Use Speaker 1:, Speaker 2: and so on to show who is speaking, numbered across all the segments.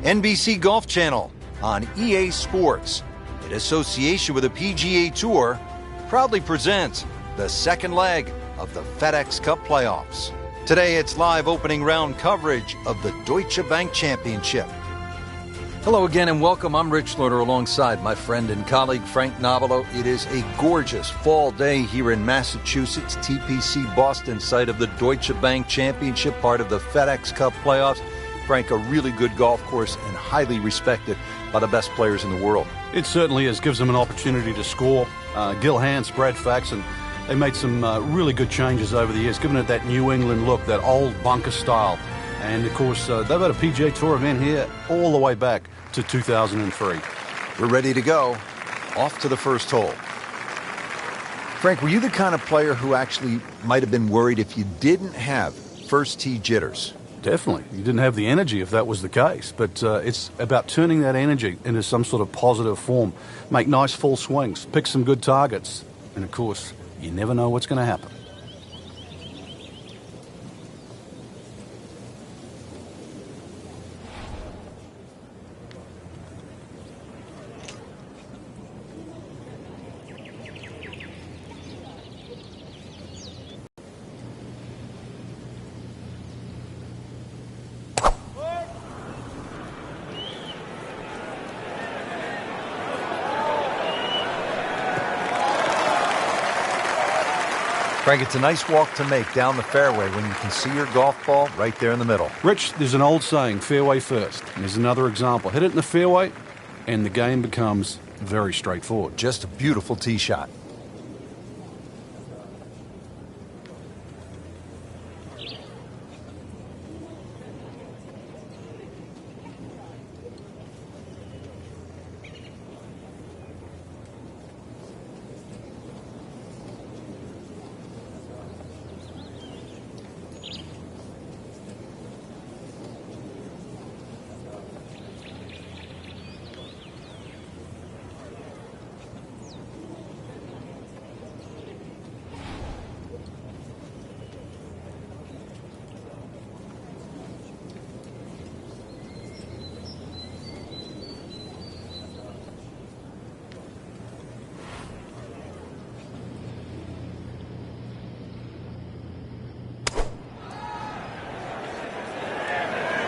Speaker 1: NBC Golf Channel on EA Sports, in association with the PGA Tour, proudly presents the second leg of the FedEx Cup playoffs. Today it's live opening round coverage of the Deutsche Bank Championship. Hello again and welcome. I'm Rich Lerner alongside my friend and colleague Frank Novello. It is a gorgeous fall day here in Massachusetts, TPC Boston, site of the Deutsche Bank Championship, part of the FedEx Cup playoffs. Frank, a really good golf course and highly respected by the best players in the world.
Speaker 2: It certainly is. Gives them an opportunity to score. Gil Hanse, Brad Faxon, they made some really good changes over the years, giving it that New England look, that old bunker style. And, of course, they've had a PGA Tour event here all the way back to 2003.
Speaker 1: We're ready to go. Off to the first hole. Frank, were you the kind of player who actually might have been worried if you didn't have first tee jitters?
Speaker 2: Definitely. You didn't have the energy if that was the case. But it's about turning that energy into some sort of positive form. Make nice full swings. Pick some good targets. And, of course, you never know what's going to happen.
Speaker 1: Frank, it's a nice walk to make down the fairway when you can see your golf ball right there in the middle.
Speaker 2: Rich, there's an old saying, fairway first. And there's another example. Hit it in the fairway, and the game becomes very straightforward.
Speaker 1: Just a beautiful tee shot.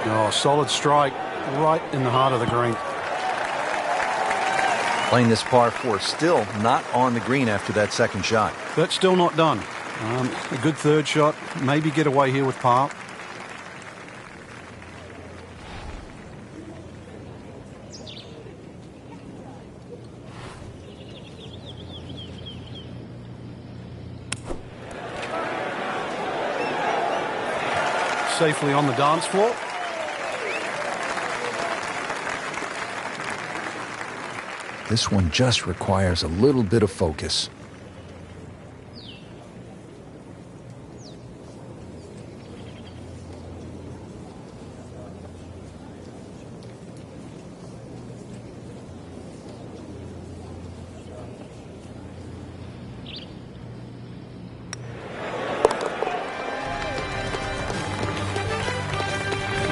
Speaker 2: Oh, solid strike right in the heart of the green.
Speaker 1: Playing this par 4, still not on the green after that second shot.
Speaker 2: That's still not done. A good third shot. Maybe get away here with par. Safely on the dance floor.
Speaker 1: This one just requires a little bit of focus.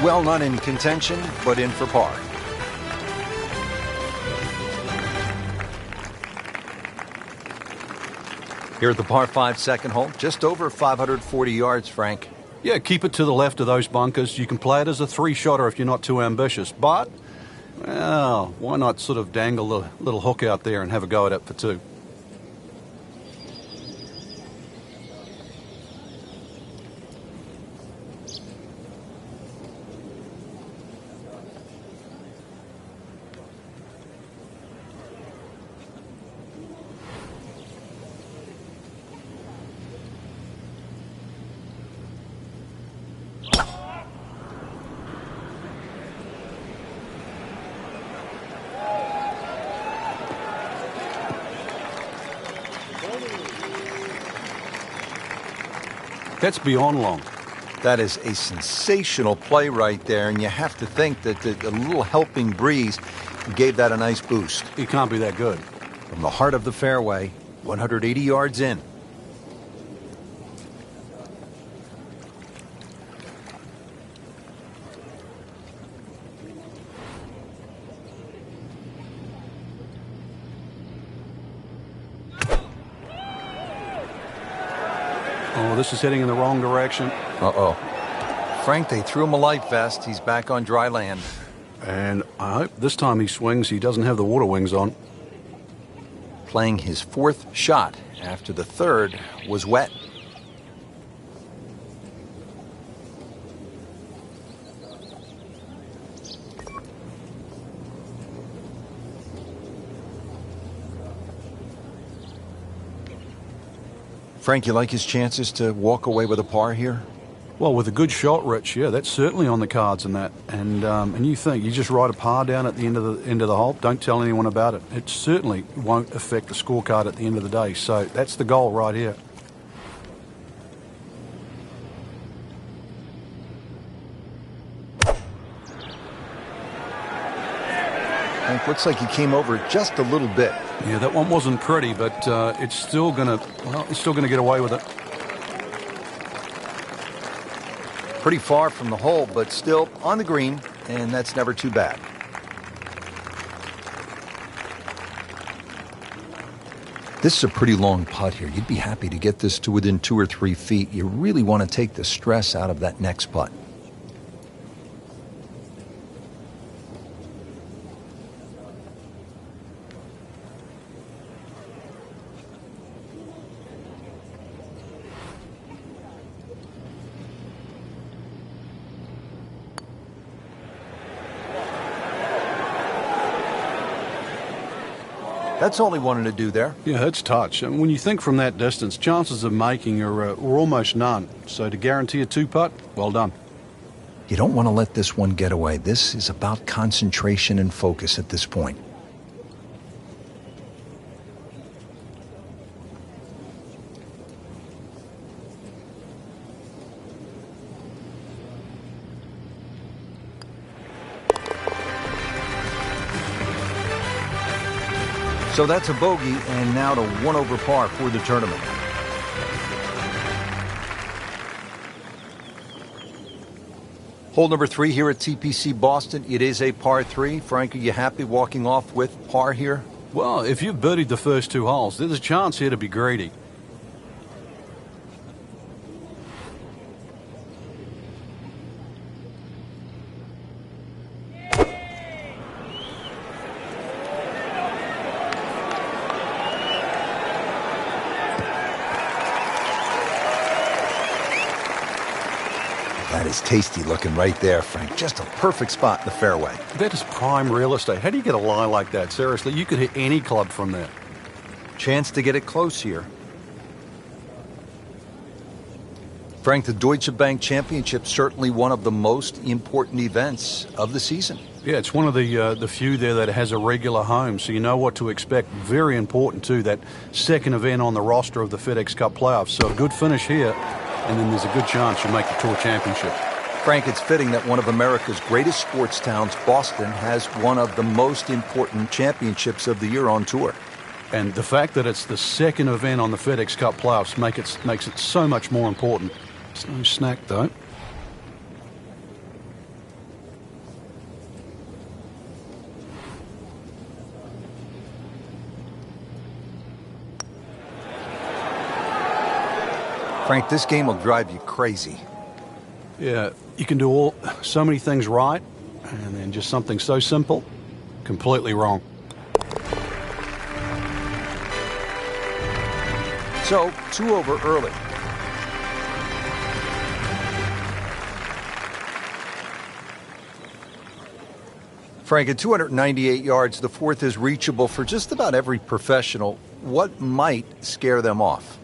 Speaker 1: Well, not in contention, but in for par. Here at the par 5 second hole, just over 540 yards, Frank.
Speaker 2: Yeah, keep it to the left of those bunkers. You can play it as a three-shotter if you're not too ambitious. But, well, why not sort of dangle the little hook out there and have a go at it for two? That's beyond long.
Speaker 1: That is a sensational play right there, and you have to think that a little helping breeze gave that a nice boost.
Speaker 2: It can't be that good.
Speaker 1: From the heart of the fairway, 180 yards in.
Speaker 2: Oh, this is heading in the wrong direction.
Speaker 1: Uh-oh. Frank, they threw him a life vest. He's back on dry land.
Speaker 2: And I hope this time he swings, he doesn't have the water wings on.
Speaker 1: Playing his fourth shot after the third was wet. Frank, you like his chances to walk away with a par here?
Speaker 2: Well, with a good shot, Rich, yeah, that's certainly on the cards in that. And you think you just write a par down at the end of the hole. Don't tell anyone about it. It certainly won't affect the scorecard at the end of the day. So that's the goal right here.
Speaker 1: Frank, looks like he came over just a little bit.
Speaker 2: Yeah, that one wasn't pretty, but it's still gonna get away with it.
Speaker 1: Pretty far from the hole, but still on the green, and that's never too bad. This is a pretty long putt here. You'd be happy to get this to within 2 or 3 feet. You really want to take the stress out of that next putt. That's all he wanted to do there.
Speaker 2: Yeah, it's touch. And when you think from that distance, chances of making are almost none. So to guarantee a 2-putt, well done.
Speaker 1: You don't want to let this one get away. This is about concentration and focus at this point. So that's a bogey, and now to 1 over par for the tournament. Hole number 3 here at TPC Boston. It is a par 3. Frank, are you happy walking off with par here?
Speaker 2: Well, if you've birdied the first 2 holes, there's a chance here to be greedy.
Speaker 1: That is tasty looking right there, Frank. Just a perfect spot in the fairway.
Speaker 2: That is prime real estate. How do you get a lie like that? Seriously, you could hit any club from there.
Speaker 1: Chance to get it close here. Frank, the Deutsche Bank Championship, certainly one of the most important events of the season.
Speaker 2: Yeah, it's one of the few there that has a regular home, so you know what to expect. Very important, too, that second event on the roster of the FedEx Cup playoffs. So a good finish here, and then there's a good chance you make the Tour Championship.
Speaker 1: Frank, it's fitting that one of America's greatest sports towns, Boston, has one of the most important championships of the year on tour.
Speaker 2: And the fact that it's the second event on the FedEx Cup playoffs makes it so much more important. It's no snack, though.
Speaker 1: Frank, this game will drive you crazy.
Speaker 2: Yeah, you can do so many things right, and then just something so simple, completely wrong.
Speaker 1: So, 2 over early. Frank, at 298 yards, the fourth is reachable for just about every professional. What might scare them off?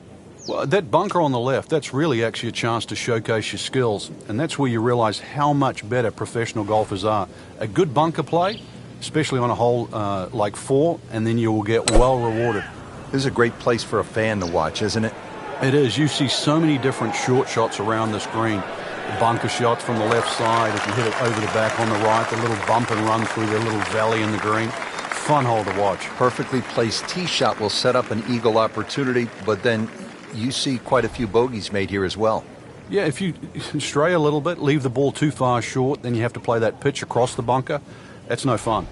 Speaker 2: Well, that bunker on the left, that's really actually a chance to showcase your skills, and that's where you realize how much better professional golfers are. A good bunker play, especially on a hole like 4, and then you will get well rewarded.
Speaker 1: This is a great place for a fan to watch, isn't it?
Speaker 2: It is. You see so many different short shots around this green. The bunker shots from the left side, if you hit it over the back on the right, the little bump and run through the little valley in the green. Fun hole to watch.
Speaker 1: Perfectly placed tee shot will set up an eagle opportunity, but then you see quite a few bogeys made here as well.
Speaker 2: Yeah, if you stray a little bit, leave the ball too far short, then you have to play that pitch across the bunker. That's no fun.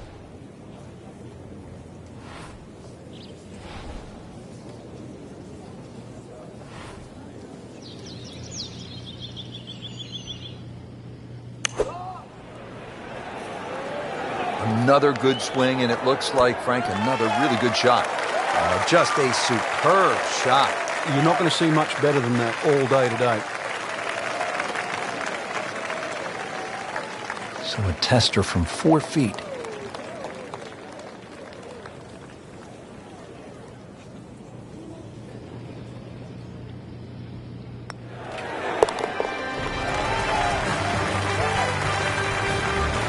Speaker 1: Another good swing, and it looks like, Frank, another really good shot. Just a superb shot.
Speaker 2: You're not going to see much better than that all day today.
Speaker 1: So a tester from 4 feet.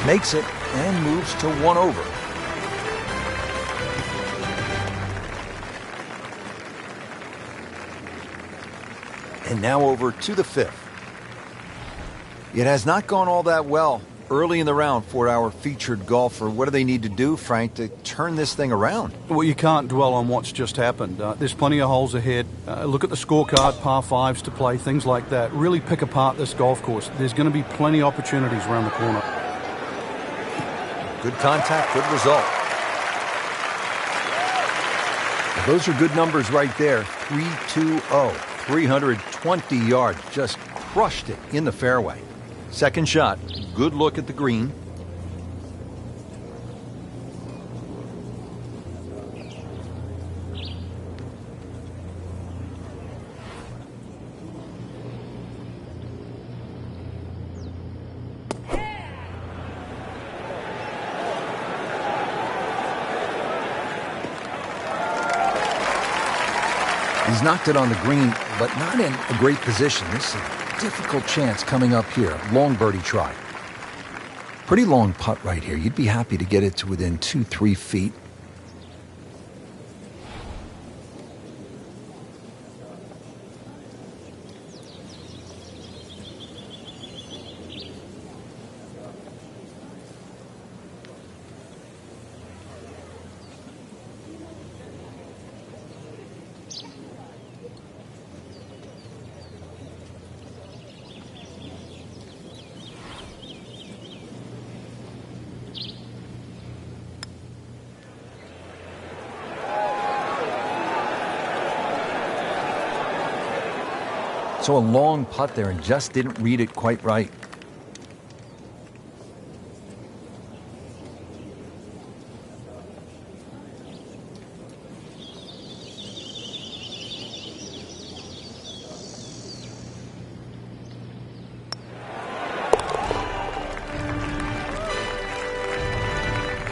Speaker 1: Makes it and moves to 1 over. And now over to the 5th. It has not gone all that well early in the round for our featured golfer. What do they need to do, Frank, to turn this thing around?
Speaker 2: Well, you can't dwell on what's just happened. There's plenty of holes ahead. Look at the scorecard, par 5s to play, things like that. Really pick apart this golf course. There's going to be plenty of opportunities around the corner.
Speaker 1: Good contact, good result. Those are good numbers right there. 3-2-0, 320 yards. Just crushed it in the fairway. Second shot, good look at the green. He's knocked it on the green, but not in a great position. This is a difficult chance coming up here. Long birdie try. Pretty long putt right here. You'd be happy to get it to within 2-3 feet. So a long putt there and just didn't read it quite right.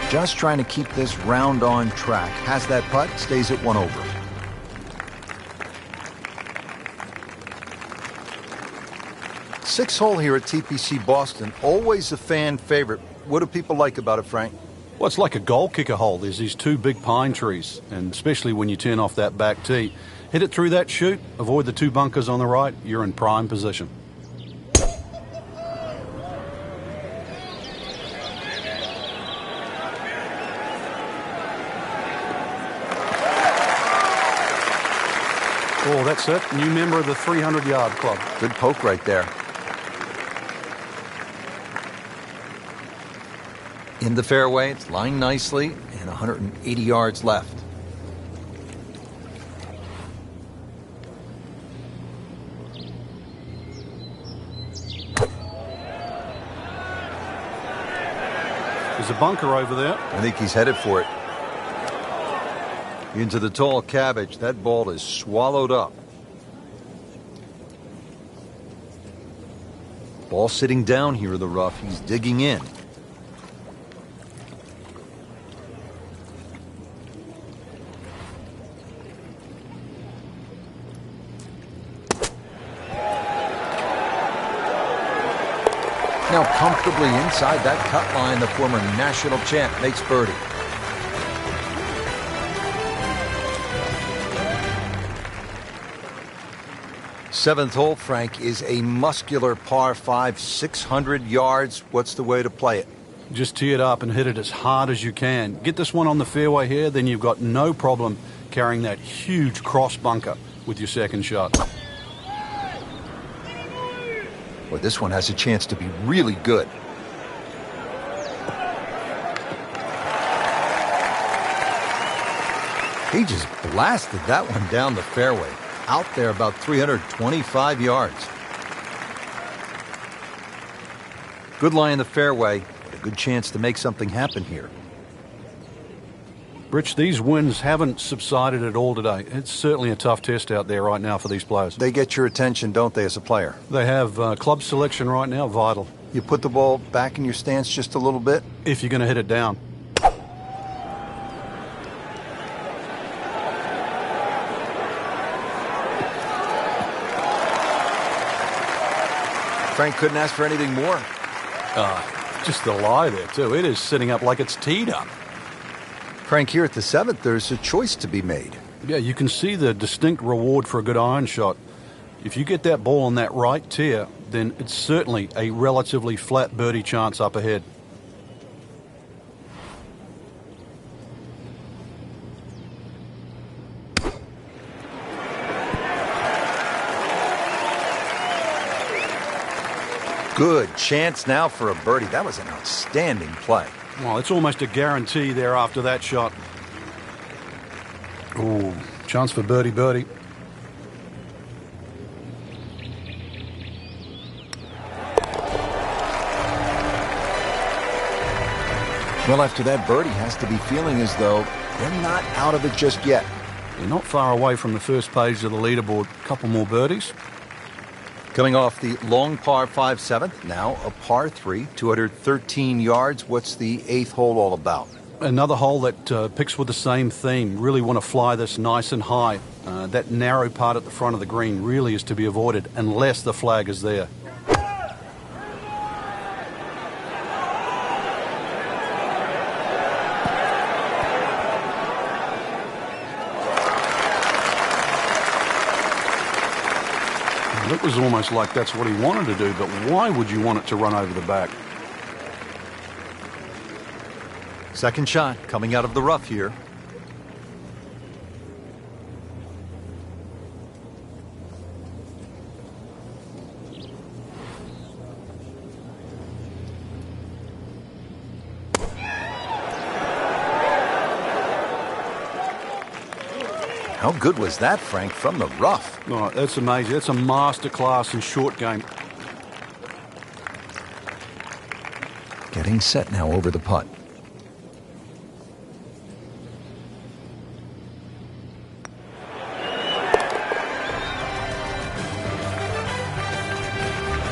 Speaker 1: Just trying to keep this round on track. Has that putt, stays at 1 over. Sixth hole here at TPC Boston, always a fan favorite. What do people like about it, Frank?
Speaker 2: Well, it's like a goal kicker hole. There's these 2 big pine trees, and especially when you turn off that back tee. Hit it through that chute, avoid the 2 bunkers on the right, you're in prime position. Oh, that's it. New member of the 300-yard club.
Speaker 1: Good poke right there. In the fairway, it's lying nicely, and 180 yards left.
Speaker 2: There's a bunker over there.
Speaker 1: I think he's headed for it. Into the tall cabbage. That ball is swallowed up. Ball sitting down here in the rough. He's digging in. Now comfortably inside that cut line, the former national champ makes birdie. Seventh hole, Frank, is a muscular par 5, 600 yards. What's the way to play it?
Speaker 2: Just tee it up and hit it as hard as you can. Get this one on the fairway here, then you've got no problem carrying that huge cross bunker with your second shot.
Speaker 1: Well, this one has a chance to be really good. He just blasted that one down the fairway. Out there about 325 yards. Good lie in the fairway, but a good chance to make something happen here.
Speaker 2: Rich, these winds haven't subsided at all today. It's certainly a tough test out there right now for these players.
Speaker 1: They get your attention, don't they, as a player?
Speaker 2: They have club selection right now, vital.
Speaker 1: You put the ball back in your stance just a little bit?
Speaker 2: If you're going to hit it down.
Speaker 1: Frank couldn't ask for anything more.
Speaker 2: Just the lie there, too. It is sitting up like it's teed up.
Speaker 1: Frank, here at the 7th, there's a choice to be made.
Speaker 2: Yeah, you can see the distinct reward for a good iron shot. If you get that ball on that right tier, then it's certainly a relatively flat birdie chance up ahead.
Speaker 1: Good chance now for a birdie. That was an outstanding play.
Speaker 2: Well, it's almost a guarantee there after that shot. Ooh, chance for birdie.
Speaker 1: Well, after that birdie, has to be feeling as though they're not out of it just yet.
Speaker 2: They're not far away from the first page of the leaderboard. A couple more birdies.
Speaker 1: Coming off the long par 5 7th, now a par 3, 213 yards. What's the 8th hole all about?
Speaker 2: Another hole that picks with the same theme. Really want to fly this nice and high. That narrow part at the front of the green really is to be avoided unless the flag is there. It was almost like that's what he wanted to do, but why would you want it to run over the back?
Speaker 1: Second shot coming out of the rough here. How good was that, Frank, from the rough?
Speaker 2: Oh, that's amazing. That's a masterclass in short game.
Speaker 1: Getting set now over the putt.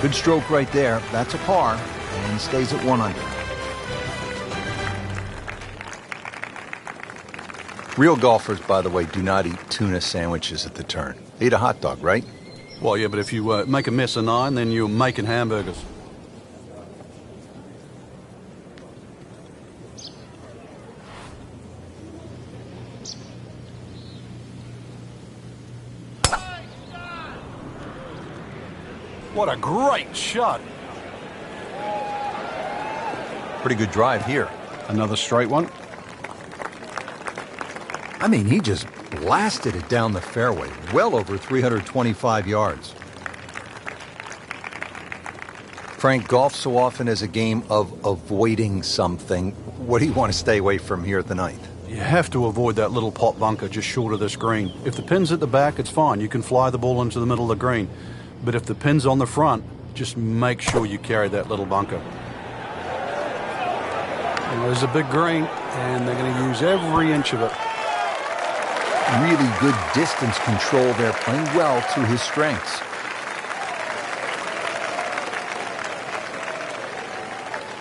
Speaker 1: Good stroke right there. That's a par and stays at 1 under. Real golfers, by the way, do not eat tuna sandwiches at the turn. They eat a hot dog, right?
Speaker 2: Well, yeah, but if you make a mess of 9, then you're making hamburgers. What a great shot.
Speaker 1: Pretty good drive here.
Speaker 2: Another straight one.
Speaker 1: I mean, he just blasted it down the fairway, well over 325 yards. Frank, golf so often is a game of avoiding something. What do you want to stay away from here at the 9th?
Speaker 2: You have to avoid that little pot bunker just short of this green. If the pin's at the back, it's fine. You can fly the ball into the middle of the green. But if the pin's on the front, just make sure you carry that little bunker. And there's a big green, and they're going to use every inch of it.
Speaker 1: Really good distance control there, playing well to his strengths.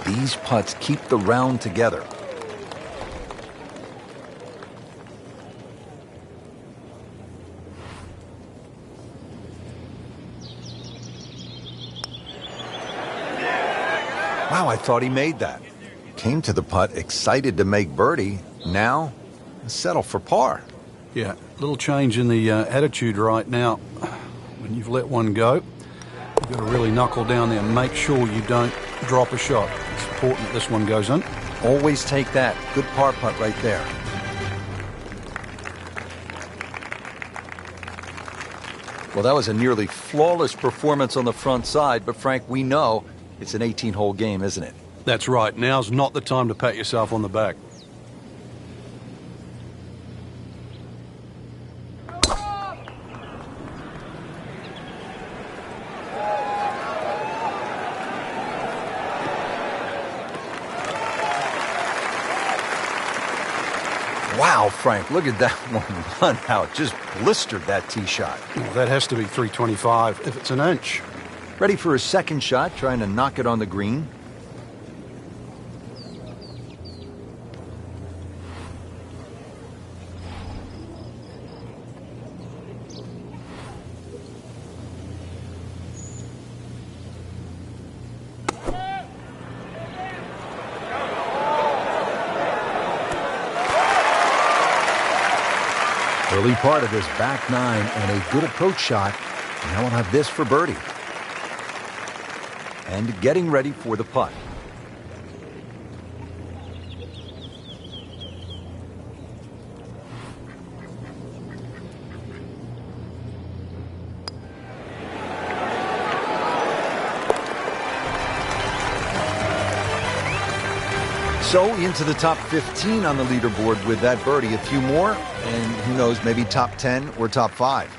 Speaker 1: These putts keep the round together. Wow, I thought he made that. Came to the putt, excited to make birdie. Now, settle for par.
Speaker 2: Yeah, little change in the attitude right now. When you've let one go, you've got to really knuckle down there and make sure you don't drop a shot. It's important that this one goes in.
Speaker 1: Always take that. Good par putt right there. Well, that was a nearly flawless performance on the front side, but Frank, we know it's an 18-hole game, isn't it?
Speaker 2: That's right. Now's not the time to pat yourself on the back.
Speaker 1: Wow, Frank, look at that one run out. Just blistered that tee shot.
Speaker 2: Well, that has to be 325 if it's an inch.
Speaker 1: Ready for a second shot, trying to knock it on the green. Early part of this back nine and a good approach shot. Now we'll have this for birdie. And getting ready for the putt. So into the top 15 on the leaderboard with that birdie. A few more, and who knows, maybe top 10 or top 5.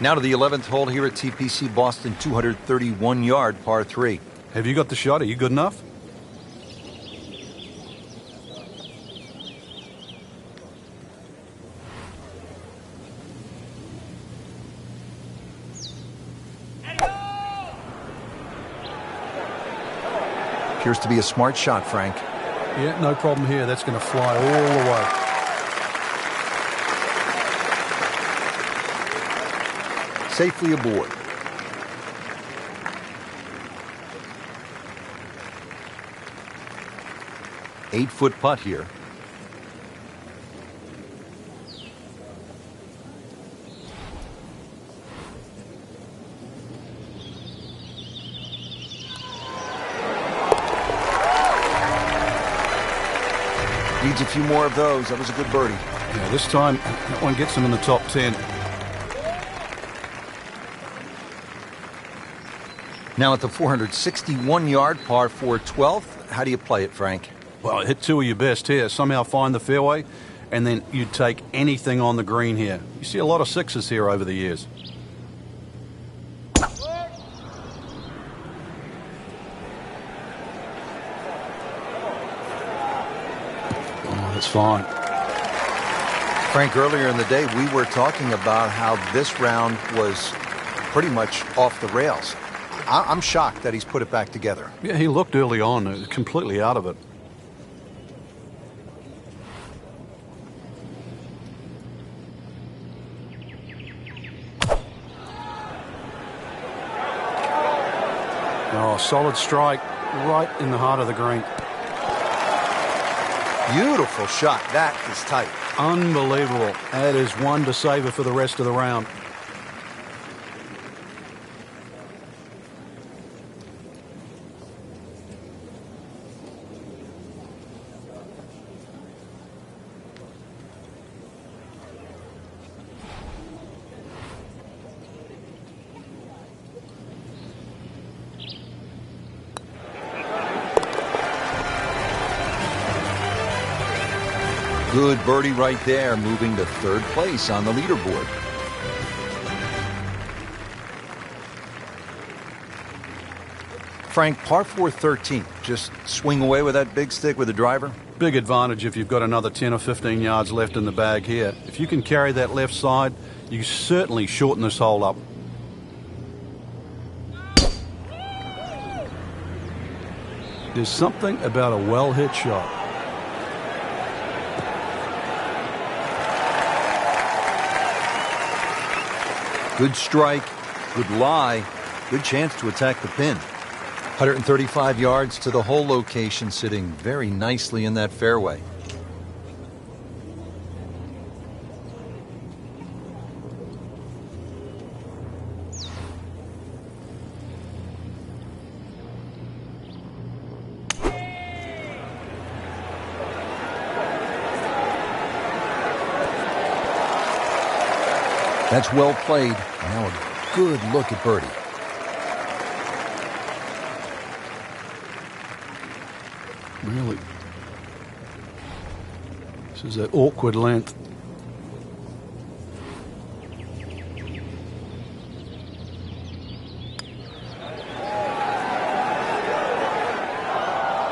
Speaker 1: Now to the 11th hole here at TPC Boston, 231-yard par 3.
Speaker 2: Have you got the shot? Are you good enough?
Speaker 1: Appears to be a smart shot, Frank.
Speaker 2: Yeah, no problem here. That's going to fly all the way.
Speaker 1: Safely aboard. Eight-foot putt here. Needs a few more of those. That was a good birdie.
Speaker 2: Yeah, this time that one gets him in the top 10.
Speaker 1: Now at the 461-yard par 4 12th, how do you play it, Frank?
Speaker 2: Well, hit two of your best here. Somehow find the fairway, and then you take anything on the green here. You see a lot of sixes here over the years. Oh, that's fine.
Speaker 1: Frank, earlier in the day, we were talking about how this round was pretty much off the rails. I'm shocked that he's put it back together.
Speaker 2: Yeah, he looked early on completely out of it. Oh, solid strike right in the heart of the green.
Speaker 1: Beautiful shot. That is tight.
Speaker 2: Unbelievable. That is one to savor for the rest of the round.
Speaker 1: Good birdie right there, moving to third place on the leaderboard. Frank, par 4 13. Just swing away with that big stick with the driver?
Speaker 2: Big advantage if you've got another 10 or 15 yards left in the bag here. If you can carry that left side, you certainly shorten this hole up. There's something about a well-hit shot.
Speaker 1: Good strike, good lie, good chance to attack the pin. 135 yards to the hole location, sitting very nicely in that fairway. That's well played. Now a good look at birdie.
Speaker 2: Really? This is an awkward length.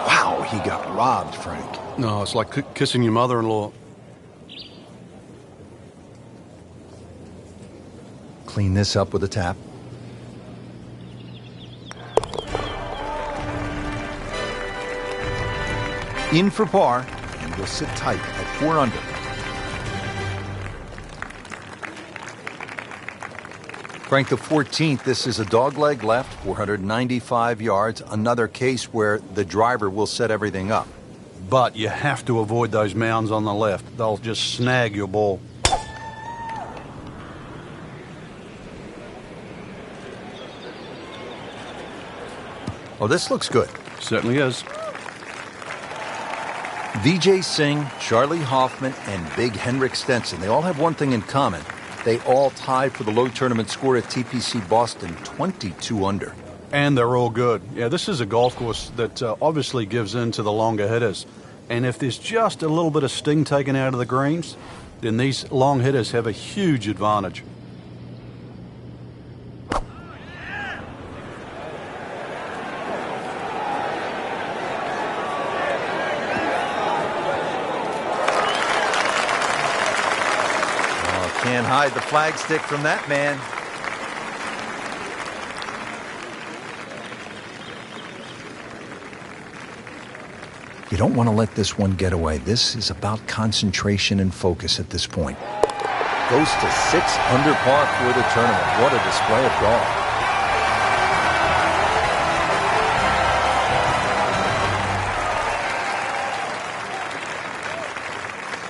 Speaker 1: Wow, he got robbed, Frank.
Speaker 2: No, it's like kissing your mother-in-law.
Speaker 1: Clean this up with a tap. In for par, and will sit tight at 4 under. Frank, the 14th, this is a dogleg left, 495 yards. Another case where the driver will set everything up.
Speaker 2: But you have to avoid those mounds on the left. They'll just snag your ball.
Speaker 1: Oh, this looks good.
Speaker 2: Certainly is.
Speaker 1: Vijay Singh, Charlie Hoffman, and Big Henrik Stenson, they all have one thing in common. They all tied for the low tournament score at TPC Boston, 22 under.
Speaker 2: And they're all good. Yeah, this is a golf course that obviously gives in to the longer hitters. And if there's just a little bit of sting taken out of the greens, then these long hitters have a huge advantage.
Speaker 1: Can't hide the flagstick from that man. You don't want to let this one get away. This is about concentration and focus at this point. Goes to 6 under par for the tournament. What a display of golf.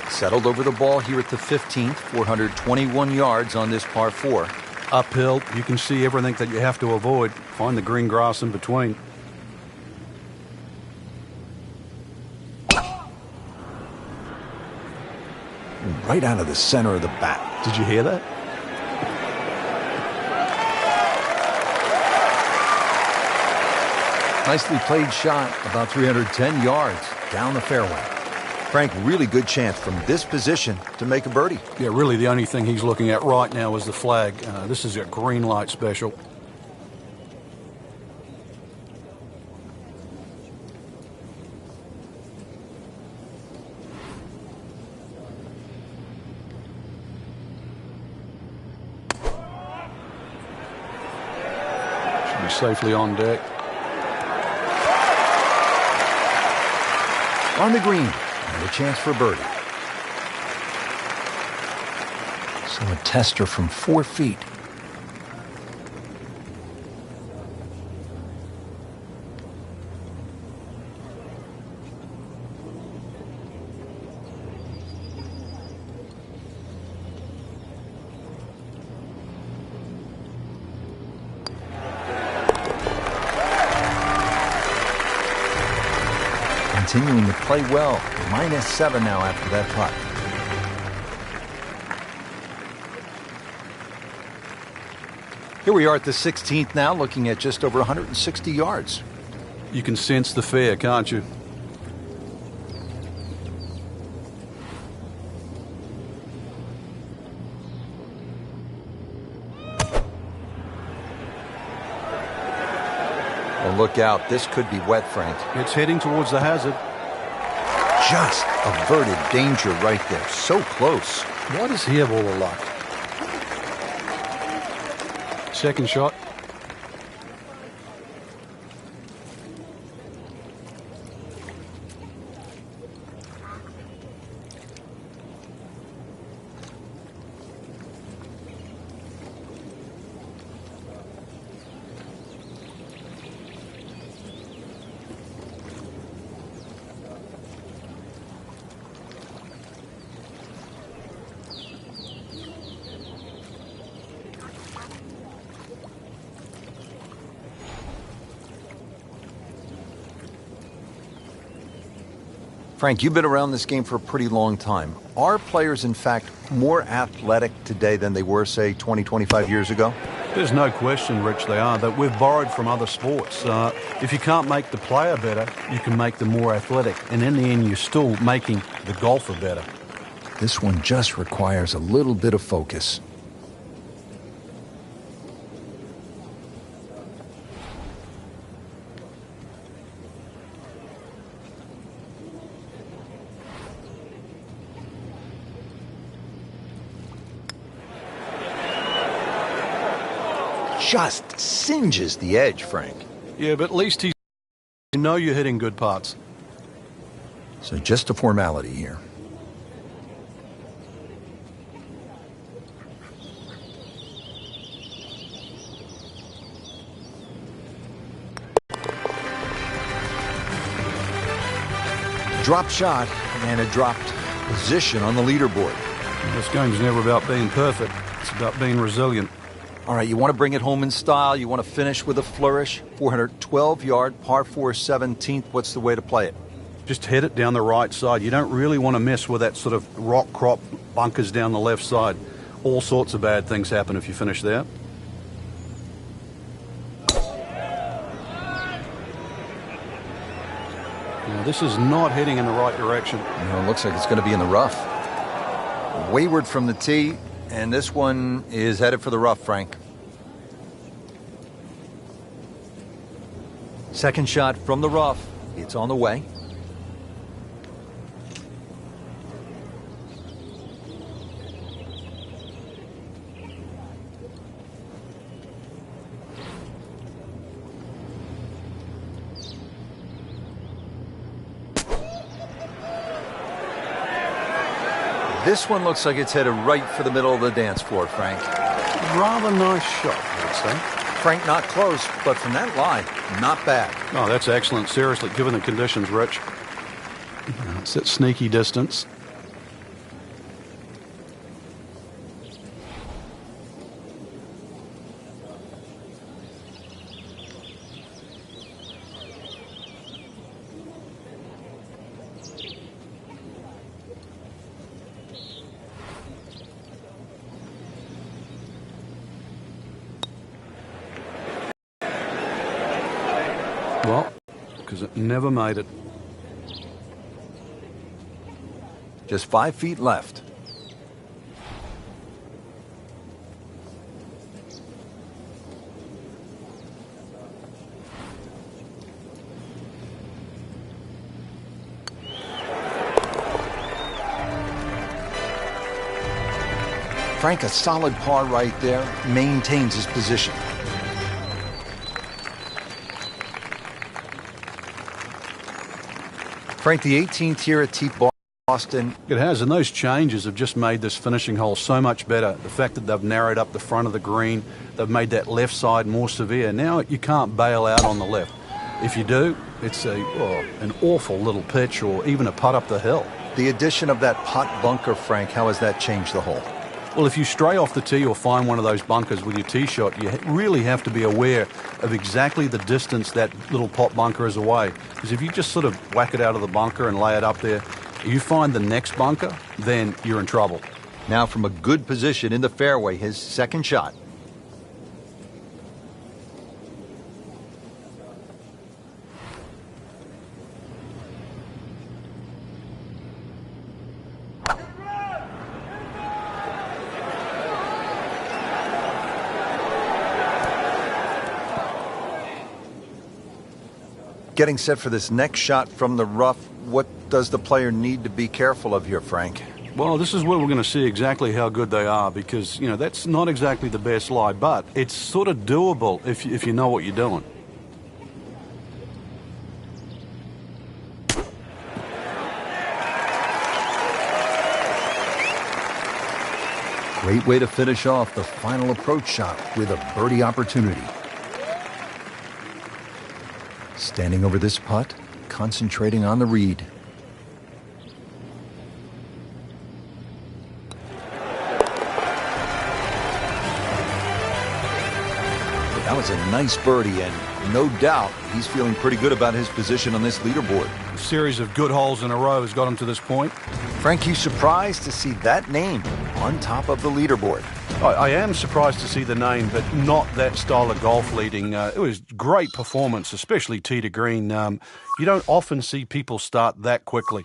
Speaker 1: Settled over the ball here at the 15th, 421 yards on this par 4.
Speaker 2: Uphill, you can see everything that you have to avoid. Find the green grass in between.
Speaker 1: Right out of the center of the bat.
Speaker 2: Did you hear that?
Speaker 1: Nicely played shot, about 310 yards down the fairway. Frank, really good chance from this position to make a birdie.
Speaker 2: Yeah, really the only thing he's looking at right now is the flag. This is a green light special. Should be safely on deck.
Speaker 1: On the green. And a chance for a birdie. So a tester from 4 feet. Continuing to play well. -7 now after that putt. Here we are at the 16th now, looking at just over 160 yards.
Speaker 2: You can sense the fear, can't you?
Speaker 1: Well, look out. This could be wet, Frank.
Speaker 2: It's heading towards the hazard.
Speaker 1: Just averted danger right there. So close.
Speaker 2: Why does he have all the luck? Second shot.
Speaker 1: Frank, you've been around this game for a pretty long time. Are players, in fact, more athletic today than they were, say, 20, 25 years ago?
Speaker 2: There's no question, Rich, they are. That we've borrowed from other sports. If you can't make the player better, you can make them more athletic. And in the end, you're still making the golfer better.
Speaker 1: This one just requires a little bit of focus. just singes the edge, Frank.
Speaker 2: Yeah, but at least you know you're hitting good putts.
Speaker 1: So just a formality here. Drop shot and a dropped position on the leaderboard.
Speaker 2: This game's never about being perfect. It's about being resilient.
Speaker 1: All right, you want to bring it home in style. You want to finish with a flourish. 412-yard, par 4 17th. What's the way to play it?
Speaker 2: Just hit it down the right side. You don't really want to mess with that sort of rock crop bunkers down the left side. All sorts of bad things happen if you finish there. Now, this is not heading in the right direction.
Speaker 1: No, it looks like it's going to be in the rough. Wayward from the tee, and this one is headed for the rough, Frank. Second shot from the rough. It's on the way. This one looks like it's headed right for the middle of the dance floor, Frank.
Speaker 2: Rather nice shot, I would say.
Speaker 1: Frank, not close, but from that line, not bad.
Speaker 2: Oh, that's excellent. Seriously, given the conditions, Rich. It's at sneaky distance. Well, because it never made it.
Speaker 1: Just 5 feet left. Frank, a solid par right there, maintains his position. Frank, the 18th here at T. Boston.
Speaker 2: It has, and those changes have just made this finishing hole so much better. The fact that they've narrowed up the front of the green, they've made that left side more severe. Now you can't bail out on the left. If you do, it's an awful little pitch or even a putt up the hill.
Speaker 1: The addition of that putt bunker, Frank, how has that changed the hole?
Speaker 2: Well, if you stray off the tee or find one of those bunkers with your tee shot, you really have to be aware of exactly the distance that little pot bunker is away. Because if you just sort of whack it out of the bunker and lay it up there, you find the next bunker, then you're in trouble.
Speaker 1: Now from a good position in the fairway, his second shot. Getting set for this next shot from the rough, what does the player need to be careful of here, Frank?
Speaker 2: Well, this is where we're going to see exactly how good they are because, you know, that's not exactly the best lie, but it's sort of doable if you know what you're doing.
Speaker 1: Great way to finish off the final approach shot with a birdie opportunity. Standing over this putt, concentrating on the read. That was a nice birdie, and no doubt he's feeling pretty good about his position on this leaderboard.
Speaker 2: A series of good holes in a row has got him to this point.
Speaker 1: Frank, you surprised to see that name on top of the leaderboard?
Speaker 2: I am surprised to see the name, but not that style of golf leading. It was great performance, especially tee to green. You don't often see people start that quickly.